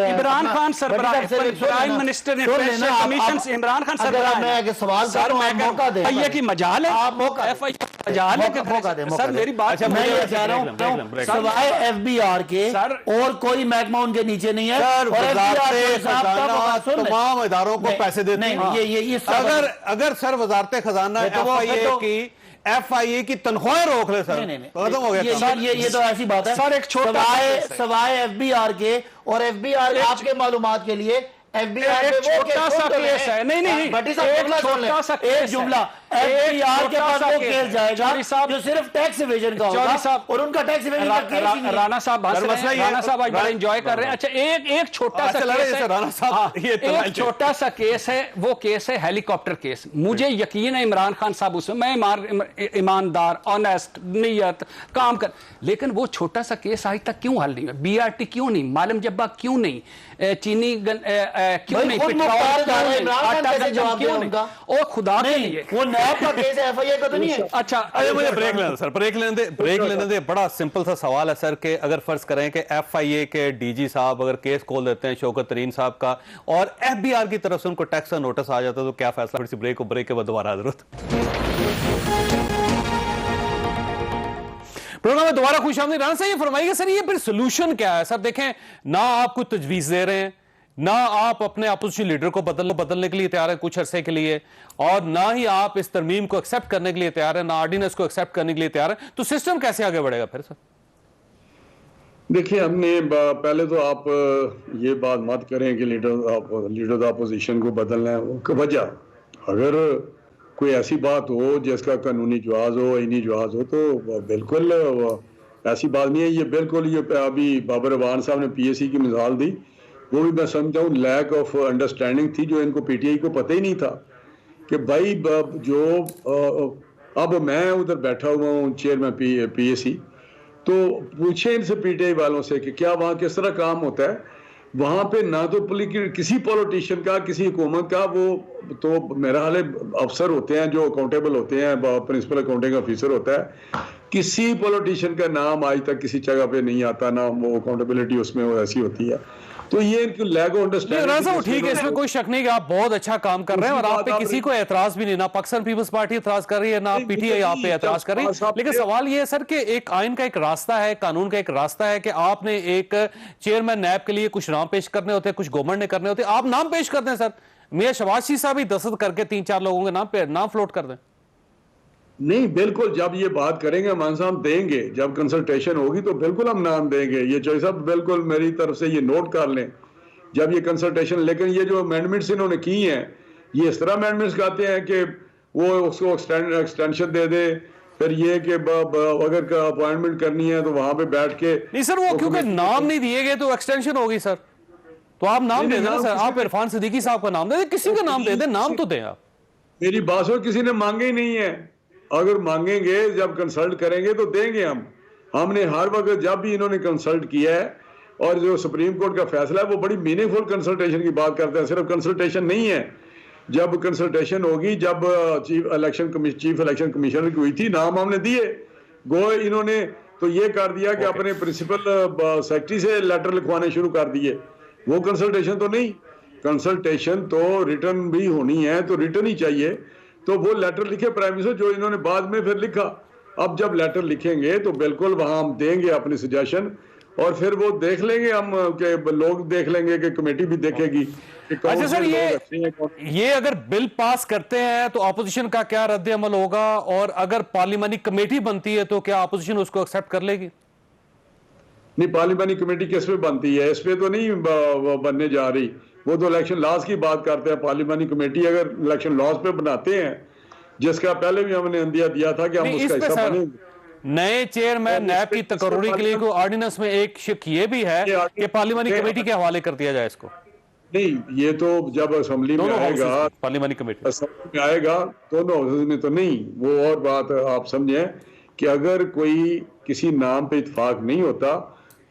Speaker 8: इमरान खान सरबराह प्राइम मिनिस्टर ने कमीशन, इमरान खान सरबराह,
Speaker 7: मैं सवाल कर रहा हूं, मौका दें।
Speaker 8: ये की मजाल है, आप मौका दे सर, मेरी बात
Speaker 7: मैं ये कह रहा हूं, सवाए FBR के और कोई महकमा उनके नीचे नहीं है,
Speaker 1: तमाम इदारों को पैसे देते हैं। अगर सर वजारत खजाना FIA की तनख्वाह रोक ले सर, खत्म हो गया
Speaker 7: ये तो ऐसी बात है
Speaker 8: सर। एक छोटा
Speaker 7: सवाए FBR के, और FBR आपके मालूमात के लिए FBR
Speaker 8: छोटा सा केस है, नहीं
Speaker 7: एक जुमला, FBR के पास वो केस जाएगा
Speaker 8: चौधरी साहब,
Speaker 7: जो सिर्फ टैक्स इवेजन का
Speaker 8: चौधरी
Speaker 7: होगा
Speaker 8: साहब,
Speaker 7: और उनका टैक्स इवेजन का केस ही नहीं है।
Speaker 8: राणा साहब हंस रहे हैं, राणा साहब आज बड़ा एंजॉय कर रहे हैं। अच्छा एक छोटा सा केस है,
Speaker 1: राणा साहब, ये
Speaker 8: एक छोटा सा केस है, वो केस है हेलीकॉप्टर केस। मुझे यकीन है इमरान खान साहब उसमें, मैं ईमानदार, ऑनेस्ट, नियत काम कर, लेकिन वो छोटा सा केस आज तक क्यों हल नहीं हुआ? BRT क्यों नहीं, मालम जब्बा क्यों नहीं, चीनी क्यों नहीं, पेट्रोल क्यों नहीं, और खुदा के लिए
Speaker 7: वो नैब का केस है, FIA का तो नहीं है।
Speaker 8: अच्छा
Speaker 1: अरे मुझे ब्रेक लेना सर, ब्रेक लेने दे। बड़ा सिंपल सा सवाल है सर कि अगर फर्ज करें कि FIA के DG साहब अगर केस खोल देते हैं शौकत तरीन साहब का और FBR की तरफ से उनको टैक्स का नोटिस आ जाता है, तो क्या फैसला? फिर से ब्रेक के बाद दोबारा जरूरत। प्रोग्राम में दोबारा खुशामदीद। राणा साहब ये फरमाइएगा सर, ये फिर सोल्यूशन क्या है? सर देखें, ना आप कुछ तजवीज दे रहे हैं, ना आप अपने अपोजिशन लीडर को बदलने के लिए तैयार है कुछ अरसे के लिए, और ना ही आप इस तरमीम को एक्सेप्ट करने के लिए तैयार है, ना ऑर्डिनेंस को एक्सेप्ट करने के लिए तैयार है, तो सिस्टम कैसे आगे बढ़ेगा फिर सर?
Speaker 6: देखिए, हमने पहले तो आप ये बात मत करें कि लीडर अपोजिशन को बदलना है। वजह अगर कोई ऐसी बात हो जिसका कानूनी जवाज हो, आईनी जवाज हो, तो बिल्कुल ऐसी बात नहीं है। ये बिल्कुल, ये अभी बाबर अवान साहब ने PAC की मिसाल दी, वो भी मैं समझता हूँ लैक ऑफ अंडरस्टैंडिंग थी, जो इनको PTI को पता ही नहीं था कि भाई जो अब मैं उधर बैठा हुआ हूँ चेयरमैन PAC, तो पूछे इनसे PTI वालों से कि क्या वहाँ किस तरह काम होता है। वहाँ पे ना तो किसी पॉलिटिशियन का, किसी हुकूमत का, वो तो मेरा हाल अफसर होते हैं जो अकाउंटेबल होते हैं, प्रिंसिपल अकाउंटिंग ऑफिसर होता है, किसी पॉलिटिशियन का नाम आज तक किसी जगह पे नहीं आता, ना वो अकाउंटेबिलिटी उसमें वो ऐसी होती है। तो ये इनकी लैक ऑफ अंडरस्टैंडिंग।
Speaker 1: ठीक है, इसमें कोई शक नहीं कि आप बहुत अच्छा काम कर रहे हैं और आप पे किसी को एतराज भी नहीं, ना पाकिस्तान पीपल्स पार्टी एतराज कर रही है, ना PTI आप पे एतराज कर रही है। लेकिन सवाल ये है सर कि एक आइन का एक रास्ता है, कानून का एक रास्ता है कि आपने एक चेयरमैन नैब के लिए कुछ नाम पेश करने होते हैं, कुछ गवर्नमेंट ने करने होते हैं, आप नाम पेश कर दें सर, मियां शहबाज शरीफ साहब ही दस्तखत करके 3-4 लोगों के नाम फ्लोट कर दें।
Speaker 6: नहीं, बिल्कुल, जब ये बात करेंगे मान साहब देंगे, जब कंसल्टेशन होगी तो बिल्कुल हम नाम देंगे। ये चौधरी साहब बिल्कुल मेरी तरफ से ये नोट कर लें, जब ये कंसल्टेशन। लेकिन ये जो अमेंडमेंट्स इन्होंने की हैं, ये इस तरह अमेंडमेंट्स कहते हैं कि वो उसको एक्सटेंशन दे दे, फिर ये कि अगर अपॉइंटमेंट करनी है तो वहां पे बैठ के
Speaker 1: नहीं सर, वो क्योंकि नाम नहीं दिए गए तो एक्सटेंशन होगी सर, तो आप नाम दे देना सर, आप इरफान सिद्दीकी साहब का नाम दे दें, किसी का नाम दे दें, नाम तो दें आप।
Speaker 6: मेरी बात हो, किसी ने मांगे ही नहीं है, अगर मांगेंगे जब कंसल्ट करेंगे तो देंगे हम। हमने हर वक्त जब भी इन्होंने कंसल्ट किया है, और जो सुप्रीम कोर्ट का फैसला है वो बड़ी मीनिंगफुल कंसल्टेशन की बात करते हैं, सिर्फ कंसल्टेशन नहीं है। जब कंसल्टेशन होगी, जब चीफ इलेक्शन कमिश्नर की हुई थी, नाम हमने दिए, गो इन्होंने तो ये कर दिया कि अपने प्रिंसिपल सेक्रेटरी से लेटर लिखवाने शुरू कर दिए। वो कंसल्टेशन तो नहीं, कंसल्टेशन तो रिटर्न भी होनी है, तो रिटर्न ही चाहिए। तो वो लेटर लिखे प्राइम मिनिस्टर, जो इन्होंने बाद में फिर लिखा। अब जब लेटर लिखेंगे तो बिल्कुल वहां हम देंगे अपनी सजेशन, और फिर वो देख लेंगे हम, के लोग देख लेंगे, कि कमेटी भी देखेगी।
Speaker 1: अच्छा सर, ये अगर बिल पास करते हैं तो अपोजिशन का क्या रद्द अमल होगा, और अगर पार्लियामानी कमेटी बनती है तो क्या अपोजिशन उसको एक्सेप्ट कर लेगी?
Speaker 6: नहीं, पार्लियामानी कमेटी किस पे बनती है? इस पे तो नहीं बनने जा रही, वो तो इलेक्शन लॉज की बात करते हैं। पार्लियामानी कमेटी अगर इलेक्शन लॉज पे बनाते हैं, जिसका पहले भी हमने अंदिया दिया था कि हम उसका हिस्सा बनेंगे।
Speaker 1: नए चेयरमैन नैब की तकर्रुरी के लिए कोई ऑर्डिनेंस में एक शिक ये भी है कि पार्लियामानी कमेटी के हवाले कर दिया जाए इसको।
Speaker 6: नहीं, ये तो जब असेंबली में आएगा,
Speaker 1: पार्लियामानी कमेटी
Speaker 6: असेंबली में आएगा, दोनों हाउसेस में तो नहीं। वो और बात आप समझे कि अगर कोई किसी नाम पे इत्तेफाक नहीं होता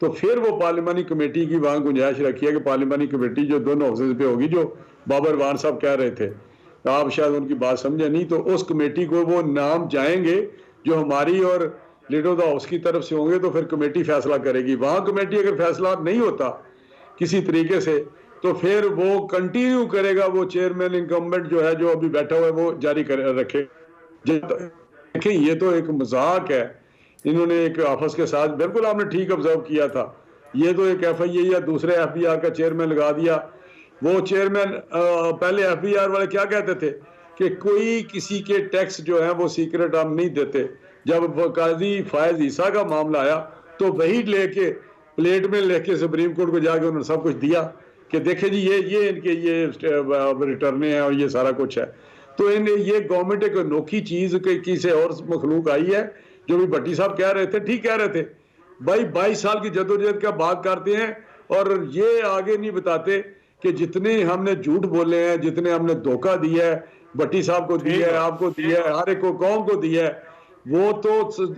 Speaker 6: तो फिर वो पार्लियामानी कमेटी की वहां गुंजाइश रखी है कि पार्लियामानी कमेटी जो दोनों हाउसेस पे होगी, जो बाबर वान साहब कह रहे थे, आप शायद उनकी बात समझे नहीं, तो उस कमेटी को वो नाम जाएंगे जो हमारी और लीडर ऑफ द हाउस की तरफ से होंगे, तो फिर कमेटी फैसला करेगी। वहां कमेटी अगर फैसला नहीं होता किसी तरीके से, तो फिर वो कंटिन्यू करेगा, वो चेयरमैन इनकम्बेंट जो है, जो अभी बैठा हुआ है, वो जारी रखे। देखिए, ये तो एक मजाक है, इन्होंने एक आपस के साथ, बिल्कुल आपने ठीक ऑब्जर्व किया था, ये तो एक FIA या दूसरे FBR का चेयरमैन लगा दिया। वो चेयरमैन पहले FBR वाले क्या कहते थे कि कोई किसी के टैक्स जो है वो सीक्रेट हम नहीं देते। जब काजी फायज ईसा का मामला आया तो वही लेके प्लेट में लेके सुप्रीम कोर्ट को जाके उन्होंने सब कुछ दिया कि देखे जी ये इनके ये रिटर्न है और ये सारा कुछ है। तो इन ये गवर्नमेंट एक अनोखी चीज की से और मखलूक आई है। जो भी भट्टी साहब कह रहे थे, ठीक कह रहे थे भाई, 22 साल की जदोजहद का बात करते हैं और ये आगे नहीं बताते कि जितने हमने झूठ बोले हैं, जितने हमने धोखा दिया है, भट्टी साहब को दिया है, आपको दिया है, हर एक को कौम को दिया है, वो तो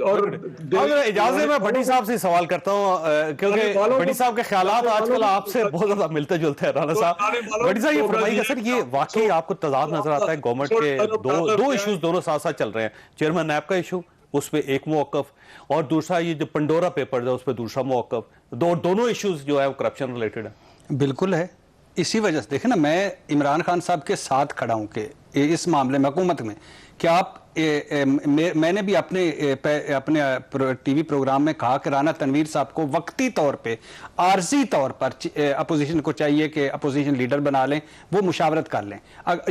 Speaker 6: और
Speaker 1: अगर इजाजत मैं भट्टी साहब से सवाल करता हूं, क्योंकि भट्टी साहब के ख्यालात आजकल आपसे बहुत ज्यादा मिलते जुलते हैं। राना साहब, भट्टी साहब ये फरमाइएगा सर, ये वाकई आपको तजाद नजर आता है गवर्नमेंट के दो इश्यूज दोनों साथ साथ चल रहे हैं, चेयरमैन नैब का इशू, उस पर एक मौकफ, और दूसरा ये जो पंडोरा पेपर है उस पर दूसरा मौकफ, दोनों इश्यूज जो है वो करप्शन रिलेटेड है।
Speaker 8: बिल्कुल है। इसी वजह से देखें ना, मैं इमरान खान साहब के साथ खड़ा हूं कि इस मामले में हुकूमत में कि आप मैंने भी अपने टीवी प्रोग्राम में कहा कि राना तनवीर साहब को वक्ती तौर पे, आर्जी तौर पर अपोजिशन को चाहिए कि अपोजिशन लीडर बना लें, वो मुशावरत कर लें,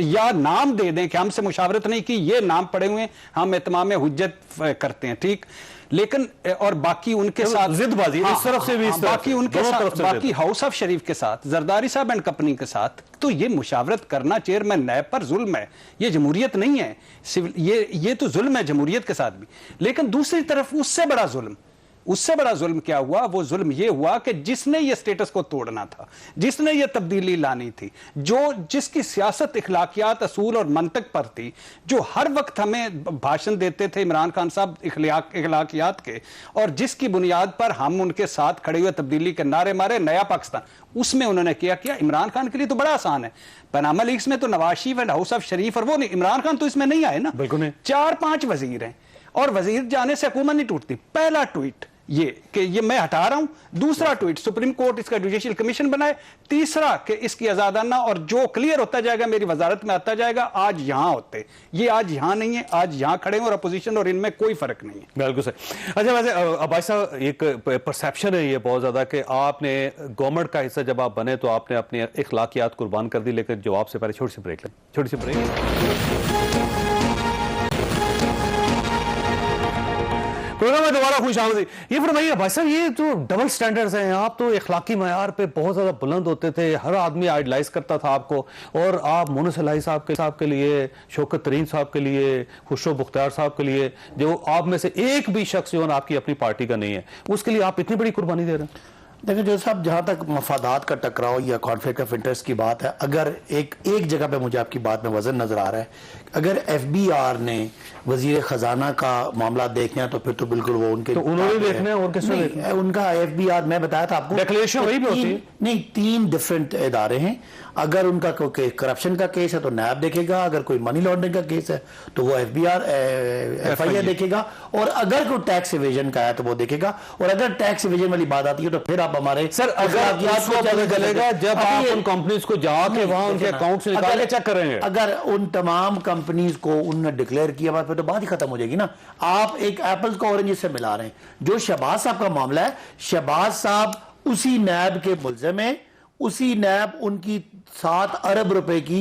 Speaker 8: या नाम दे दें कि हमसे मुशावरत नहीं की, ये नाम पड़े हुए हैं, हम इत्माम हुज्जत करते हैं, ठीक, लेकिन और बाकी उनके साथ
Speaker 1: जिदबाजी इस तरफ से भी, इस
Speaker 8: बाकी उनके साथ, बाकी हाउस ऑफ शरीफ के साथ, जरदारी साहब एंड कंपनी के साथ, तो ये मुशावरत करना चेयरमैन नैब पर जुल्म है, ये जमहूरियत नहीं है, ये तो जुल्म है जमहूरियत के साथ भी। लेकिन दूसरी तरफ उससे बड़ा जुल्म क्या हुआ? वो जुल्म ये हुआ कि जिसने ये स्टेटस को तोड़ना था, जिसने ये तब्दीली लानी थी, जिसकी सियासत इखलाकियात, असूल और मंतक पर थी, जो हर वक्त हमें भाषण देते थे इमरान खान साहब इखलाकियात के, और जिसकी बुनियाद पर हम उनके साथ खड़े हुए तब्दीली के नारे मारे, नया पाकिस्तान, उसमें उन्होंने किया इमरान खान के लिए तो बड़ा आसान है। पनामा लीक्स में तो Nawaz Sharif and house of शरीफ और वो नहीं, इमरान खान तो इसमें नहीं आए ना,
Speaker 1: बिल्कुल नहीं।
Speaker 8: 4-5 वजीर हैं और वजीर जाने से हुकूमत नहीं टूटती। पहला ट्वीट ये कि ये मैं हटा रहा हूं, दूसरा ट्वीट सुप्रीम कोर्ट इसका जुडिशियल कमीशन बनाए, तीसरा कि इसकी आजादाना, और जो क्लियर होता जाएगा मेरी वजारत में आता जाएगा। आज यहां होते, ये आज यहां नहीं है, आज यहां खड़े हैं और अपोजिशन और इनमें कोई फर्क नहीं है।
Speaker 1: बिल्कुल सही। अच्छा, वैसे अब्बास साहब, एक परसेप्शन है ये बहुत ज्यादा कि आपने गवर्नमेंट का हिस्सा जब आप बने तो आपने अपनी इखलाकियात कुर्बान कर दी, लेकिन जवाब से पहले छोटी सी ब्रेक प्रोग्राम में दोबारा खुश आमदीद। ये फरमाइए भाई साहब, ये जो डबल स्टैंडर्ड्स हैं, आप तो इखलाकी मयार पे बहुत ज्यादा बुलंद होते थे, हर आदमी आइडलाइज करता था आपको, और आप मोनस इलाही साहब के लिए, शौकत तरीन साहब के लिए, खुशरो बुख्तियार साहब के लिए, जो आप में से एक भी शख्स जो आपकी अपनी पार्टी का नहीं है, उसके लिए आप इतनी बड़ी कुर्बानी दे रहे हैं।
Speaker 7: देखिए जो साहब, जहाँ तक मफादात का टकराव या कॉन्फ्लिक्ट ऑफ इंटरेस्ट की बात है, अगर एक जगह पे मुझे आपकी बात में वजन नजर आ रहा है, अगर FBR ने वजीर खजाना का मामला देखना है तो फिर तो बिल्कुल वो उनके,
Speaker 1: तो उन्होंने देखना है और किसने देखना है?
Speaker 7: उनका FBR मैं बताया था आपको,
Speaker 1: डिक्लेरेशन वही भी होती है।
Speaker 7: नहीं, 3 डिफरेंट इदारे हैं। अगर उनका कोई करप्शन का केस है तो नैब देखेगा, अगर कोई मनी लॉन्ड्रिंग का केस है तो वो FIR देखेगा, और अगर कोई टैक्स इवेजन का है तो वो देखेगा। और अगर टैक्स इवेजन वाली बात आती है तो फिर आप हमारे
Speaker 1: सर, अगर चलेगा जब आप उन कंपनीज को जाके वहां उनके अकाउंट से निकाल के चेक करेंगे,
Speaker 7: अगर उन तमाम कंपनीज को उन्होंने डिक्लेयर किया फिर तो बात ही खत्म हो जाएगी ना। आप एक एप्पल को ऑरेंज से मिला रहे हैं। जो शहबाज साहब का मामला है, शहबाज साहब उसी नैब के मुल्जिम हैं, उसी नैब उनकी 7 अरब रुपए की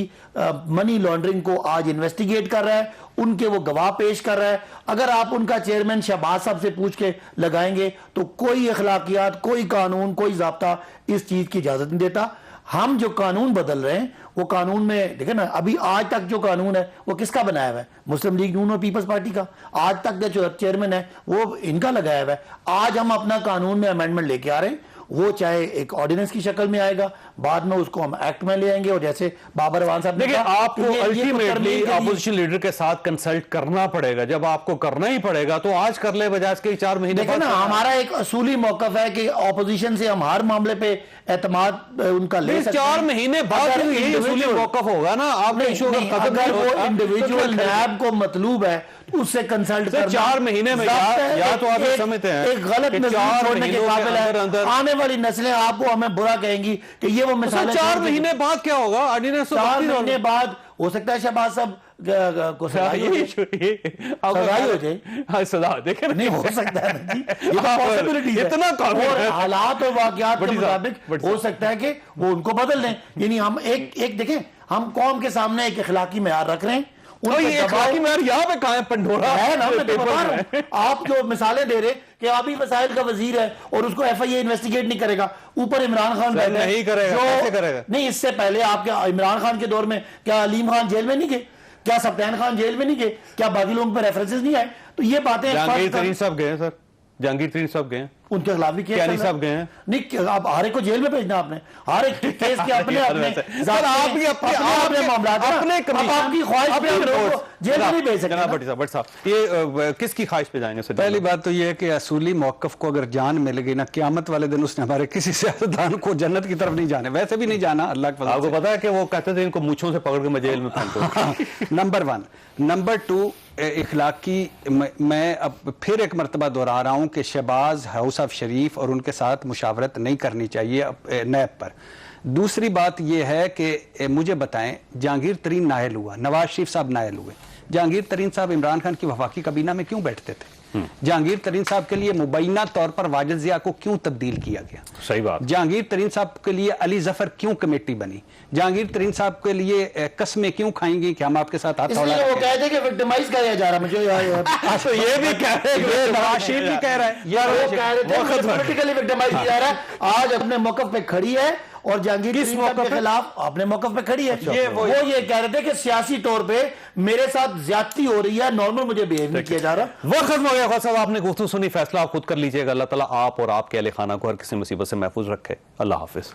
Speaker 7: मनी लॉन्ड्रिंग को आज इन्वेस्टिगेट कर रहा है, उनके वो गवाह पेश कर रहा है। अगर आप उनका चेयरमैन शहबाज साहब से पूछ के लगाएंगे तो कोई अखलाकियात, कोई कानून, कोई ज़ाब्ता इस चीज की इजाजत नहीं देता। हम जो कानून बदल रहे हैं वो कानून में देखे ना, अभी आज तक जो कानून है वो किसका बनाया हुआ है? मुस्लिम लीग नून और पीपल्स पार्टी का। आज तक जो चेयरमैन है वो इनका लगाया हुआ है। आज हम अपना कानून में अमेंडमेंट लेके आ रहे हैं, वो चाहे एक ऑर्डिनेंस की शक्ल में आएगा, बाद में उसको हम एक्ट में ले आएंगे। और जैसे बाबर अवान साहब,
Speaker 1: देखिए आपको अल्टीमेटली अपोजिशन लीडर के साथ कंसल्ट करना पड़ेगा। जब आपको करना ही पड़ेगा तो आज कर ले, बजाय इसके 4 महीने
Speaker 7: देखिए ना, हमारा एक असूली मौकफ है कि ऑपोजिशन से हम हर मामले पे एतमाद उनका ले सकते हैं।
Speaker 1: 4 महीने बाद यही असूली मौकफ होगा ना। आपने
Speaker 7: अगर वो इंडिविजुअल नैब को मतलूब है उससे कंसल्ट करना
Speaker 1: 4 महीने में या तो आप समझते हैं
Speaker 7: एक गलत नजर छोड़ने के काबिल है। आने वाली नस्लें आपको हमें बुरा कहेंगी कि ये वो मिसालें।
Speaker 1: 4 महीने बाद क्या होगा? ऑर्डिनेंस 4
Speaker 7: महीने बाद हो सकता है शहबाज साहब को सजा हो जाए।
Speaker 1: सजा देखे
Speaker 7: नहीं हो सकता है जी, ये तो पॉसिबिलिटी है।
Speaker 1: इतना
Speaker 7: और हालात और वाकयात के मुताबिक हो सकता है कि वो उनको बदल दें। यानी हम एक देखें, हम कौम के सामने एक इखलाकी मेयार रख रहे हैं।
Speaker 1: यहाँ पे कहाँ है? पंडोरा
Speaker 7: है ना, मैं तो बता रहा हूं। आप जो मिसालें दे रहे कि अभी वसाइल का वजीर है और उसको FIA इन्वेस्टिगेट नहीं करेगा, ऊपर इमरान खान
Speaker 1: नहीं करेगा, कैसे करेगा?
Speaker 7: नहीं, इससे पहले आपके इमरान खान के दौर में क्या अलीम खान जेल में नहीं गए? क्या सफ्तान खान जेल में नहीं गए? क्या बाकी लोगों पर रेफरेंसेस नहीं आए? तो ये बातें
Speaker 1: जहांगीर तरीन साहब गए हैं सर, जहांगीर तरीन साहब गए हैं,
Speaker 7: उनके खिलाफ भी केस
Speaker 1: क्या
Speaker 7: चल
Speaker 1: नहीं
Speaker 7: रहा है।
Speaker 1: साहब गए हैं?
Speaker 7: नहीं, आप हर एक को जेल में भेजना आपने, हर एक केस के अपने अपने
Speaker 1: सर, आप भी अपने
Speaker 7: मामला आपकी ख्वाहिश पे हम लोगों को जेल में नहीं भेज सकते
Speaker 1: जनाब
Speaker 7: ना।
Speaker 1: भट्टी साहब, ये किसकी ख्वाहिश पे जाएंगे सर?
Speaker 8: पहली बात तो यह है कि असूली मौकफ को अगर जान मिल गई ना, क़यामत वाले दिन उसने हमारे किसी सियासतदान को जन्नत की तरफ नहीं जाने, वैसे भी नहीं जाना अल्लाह के फजल
Speaker 1: आपको
Speaker 8: से।
Speaker 1: पता है कि वो कहते थे इनको मूंछों से पकड़ के मैं जेल में फेंकूं।
Speaker 8: नंबर 1। नंबर 2, इखलाकी, मैं अब फिर एक मरतबा दोहरा रहा हूं कि शहबाज, हाउस ऑफ शरीफ और उनके साथ मुशावरत नहीं करनी चाहिए नैब पर। दूसरी बात यह है कि मुझे बताएं, जहांगीर तरीन नायल हुआ, नवाज शरीफ साहब नायल हुए, जहांगीर तरीन साहब इमरान खान की वफाकी काबीना में क्यों बैठते थे? जहांगीर तरीन साहब के लिए मुबैना तौर पर वाजिद जिया को क्यों तब्दील किया गया?
Speaker 1: सही बात।
Speaker 8: जहांगीर तरीन साहब के लिए अली जफर क्यों कमेटी बनी? जहांगीर तरीन साहब के लिए कस्में क्यों खाएंगी कि हम आपके साथ हाथ
Speaker 7: इसलिए वो कहते हैं कि विक्टिमाइज किया जा रहा है मुझे
Speaker 8: तो ये भी कह रहे हैं, नवाज शरीफ भी कह रहा है
Speaker 7: यार, वो कह रहे थे पॉलिटिकली विक्टिमाइज किया जा रहा है। आज अपने मौकफ पे खड़ी है और जहांगीर तरीन साहब के खिलाफ अपने मौकफ पे खड़ी है। वो ये कह रहे थे कि सियासी तौर पे मेरे साथ ज्यादती हो रही है, नॉर्मल मुझे बिहेव नहीं किया जा रहा।
Speaker 1: वो खत्म हो गया ख्वाजा साहब, आपने गुफ्तगू सुनी, फैसला आप खुद कर लीजिएगा। अल्लाह ताला आप और आपके अहले खाना को हर किसी मुसीबत से महफूज रखे। अल्लाह हाफिज।